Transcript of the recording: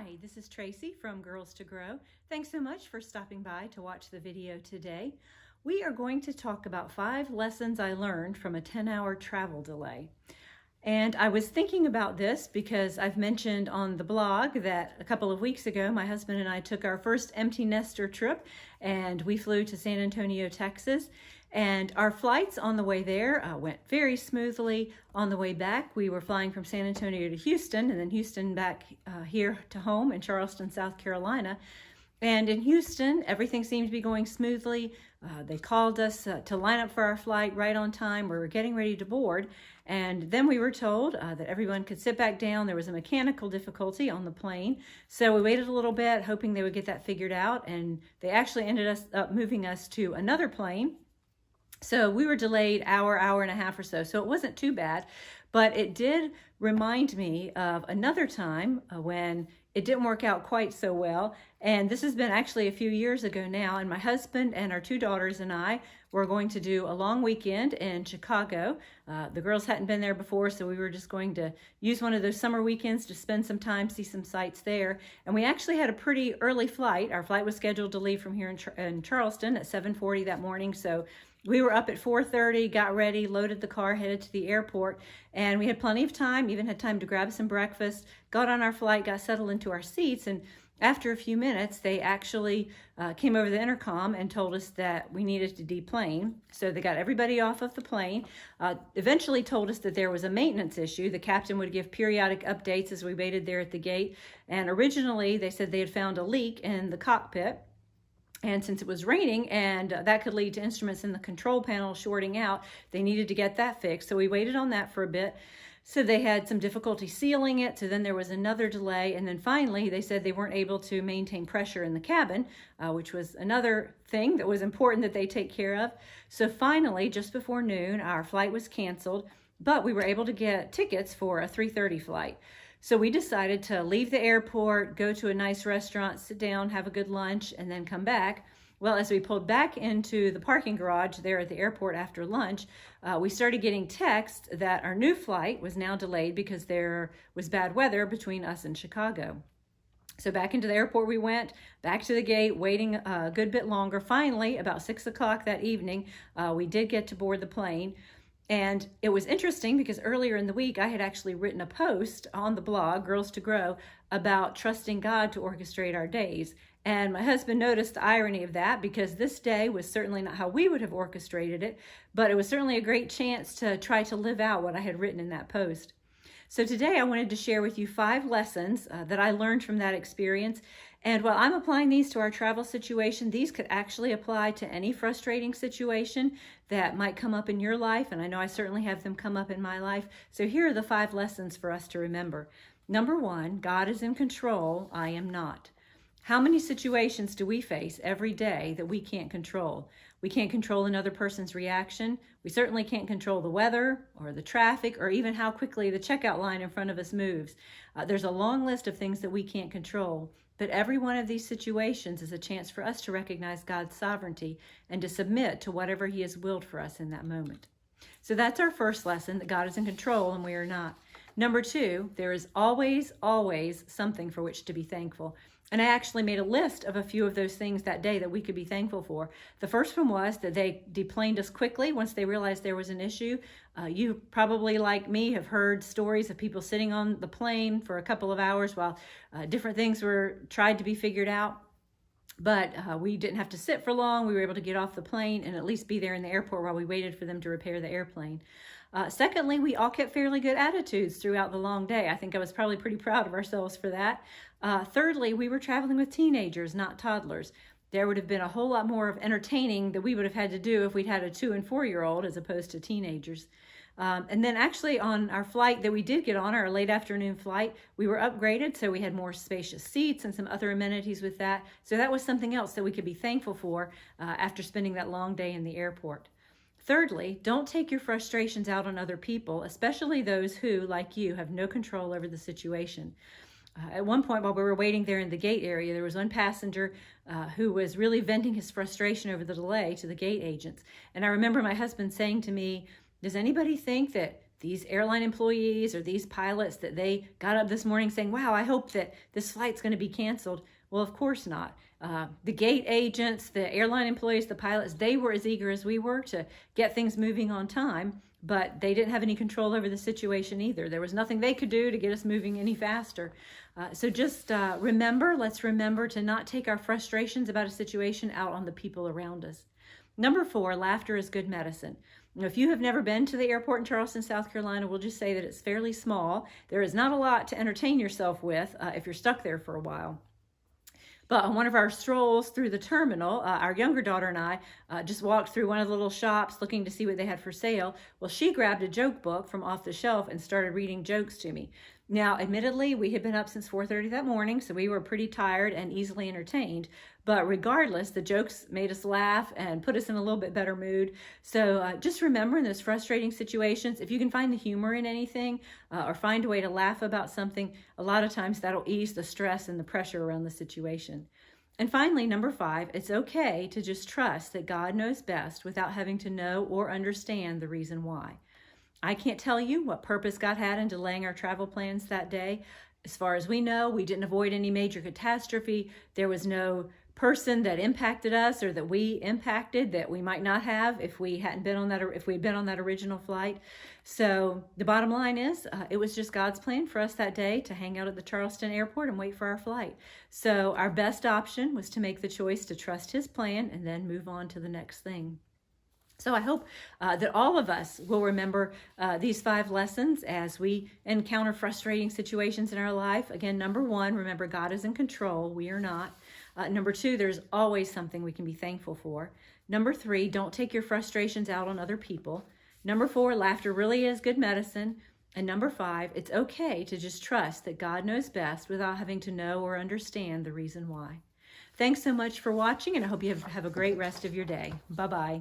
Hi, this is Tracy from Girls to Grow. Thanks so much for stopping by to watch the video today. We are going to talk about 5 lessons I learned from a 10-hour travel delay. And I was thinking about this because I've mentioned on the blog that a couple of weeks ago, my husband and I took our first empty nester trip and we flew to San Antonio, Texas. And our flights on the way there went very smoothly. On the way back, we were flying from San Antonio to Houston and then Houston back here to home in Charleston, South Carolina. And in Houston, everything seemed to be going smoothly. They called us to line up for our flight right on time. We were getting ready to board. And then we were told that everyone could sit back down. There was a mechanical difficulty on the plane. So we waited a little bit, hoping they would get that figured out. And they actually ended up moving us to another plane. So we were delayed hour and a half or so. So it wasn't too bad, but it did remind me of another time when it didn't work out quite so well. And this has been actually a few years ago now. And my husband and our 2 daughters and I were going to do a long weekend in Chicago. The girls hadn't been there before, so we were just going to use one of those summer weekends to spend some time, see some sights there. And we actually had a pretty early flight. Our flight was scheduled to leave from here in Charleston at 7:40 that morning. So we were up at 4:30, got ready, loaded the car, headed to the airport, and we had plenty of time, even had time to grab some breakfast, got on our flight, got settled into our seats, and after a few minutes, they actually came over the intercom and told us that we needed to deplane. So they got everybody off of the plane, eventually told us that there was a maintenance issue. The captain would give periodic updates as we waited there at the gate, and originally they said they had found a leak in the cockpit. And since it was raining and that could lead to instruments in the control panel shorting out, they needed to get that fixed. So we waited on that for a bit. So they had some difficulty sealing it. So then there was another delay. And then finally, they said they weren't able to maintain pressure in the cabin, which was another thing that was important that they take care of. So finally, just before noon, our flight was canceled, but we were able to get tickets for a 3:30 flight. So we decided to leave the airport, go to a nice restaurant, sit down, have a good lunch, and then come back. Well, as we pulled back into the parking garage there at the airport after lunch, we started getting texts that our new flight was now delayed because there was bad weather between us and Chicago. So back into the airport we went, back to the gate, waiting a good bit longer. Finally, about 6 o'clock that evening, we did get to board the plane. And it was interesting because earlier in the week, I had actually written a post on the blog, Girls to Grow, about trusting God to orchestrate our days. And my husband noticed the irony of that because this day was certainly not how we would have orchestrated it, but it was certainly a great chance to try to live out what I had written in that post. So today I wanted to share with you 5 lessons that I learned from that experience. And while I'm applying these to our travel situation, these could actually apply to any frustrating situation that might come up in your life. And I know I certainly have them come up in my life. So here are the 5 lessons for us to remember. Number 1, God is in control, I am not. How many situations do we face every day that we can't control? We can't control another person's reaction. We certainly can't control the weather or the traffic or even how quickly the checkout line in front of us moves. There's a long list of things that we can't control, but every one of these situations is a chance for us to recognize God's sovereignty and to submit to whatever He has willed for us in that moment. So that's our first lesson, that God is in control and we are not. Number 2, there is always something for which to be thankful. And I actually made a list of a few of those things that day that we could be thankful for. The first one was that they deplaned us quickly once they realized there was an issue. You probably, like me, have heard stories of people sitting on the plane for a couple of hours while different things were tried to be figured out. But we didn't have to sit for long. We were able to get off the plane and at least be there in the airport while we waited for them to repair the airplane. Secondly, we all kept fairly good attitudes throughout the long day. I think I was probably pretty proud of ourselves for that. Thirdly, we were traveling with teenagers, not toddlers. There would have been a whole lot more of entertaining that we would have had to do if we'd had a 2- and 4-year-old as opposed to teenagers. And then actually on our flight that we did get on, our late afternoon flight, we were upgraded, so we had more spacious seats and some other amenities with that. So that was something else that we could be thankful for after spending that long day in the airport. Thirdly, don't take your frustrations out on other people, especially those who, like you, have no control over the situation. At one point while we were waiting there in the gate area, there was one passenger who was really venting his frustration over the delay to the gate agents. And I remember my husband saying to me, does anybody think that these airline employees or these pilots that they got up this morning saying, wow, I hope that this flight's going to be canceled. Well, of course not. The gate agents, the airline employees, the pilots, they were as eager as we were to get things moving on time, but they didn't have any control over the situation either. There was nothing they could do to get us moving any faster. So just let's remember to not take our frustrations about a situation out on the people around us. Number 4, laughter is good medicine. Now, if you have never been to the airport in Charleston, South Carolina, we'll just say that it's fairly small. There is not a lot to entertain yourself with if you're stuck there for a while. But on one of our strolls through the terminal, our younger daughter and I just walked through one of the little shops looking to see what they had for sale. Well, she grabbed a joke book from off the shelf and started reading jokes to me. Now, admittedly, we had been up since 4:30 that morning, so we were pretty tired and easily entertained. But regardless, the jokes made us laugh and put us in a little bit better mood. So just remember in those frustrating situations, if you can find the humor in anything or find a way to laugh about something, a lot of times that'll ease the stress and the pressure around the situation. And finally, number 5, it's okay to just trust that God knows best without having to know or understand the reason why. I can't tell you what purpose God had in delaying our travel plans that day. As far as we know, we didn't avoid any major catastrophe. There was no person that impacted us or that we impacted that we might not have if we hadn't been on that, or if we'd been on that original flight. So the bottom line is it was just God's plan for us that day to hang out at the Charleston airport and wait for our flight. So our best option was to make the choice to trust his plan and then move on to the next thing. So I hope that all of us will remember these 5 lessons as we encounter frustrating situations in our life. Again, number 1, remember God is in control. We are not. Number 2, there's always something we can be thankful for. Number 3, don't take your frustrations out on other people. Number 4, laughter really is good medicine. And number 5, it's okay to just trust that God knows best without having to know or understand the reason why. Thanks so much for watching, and I hope you have a great rest of your day. Bye-bye.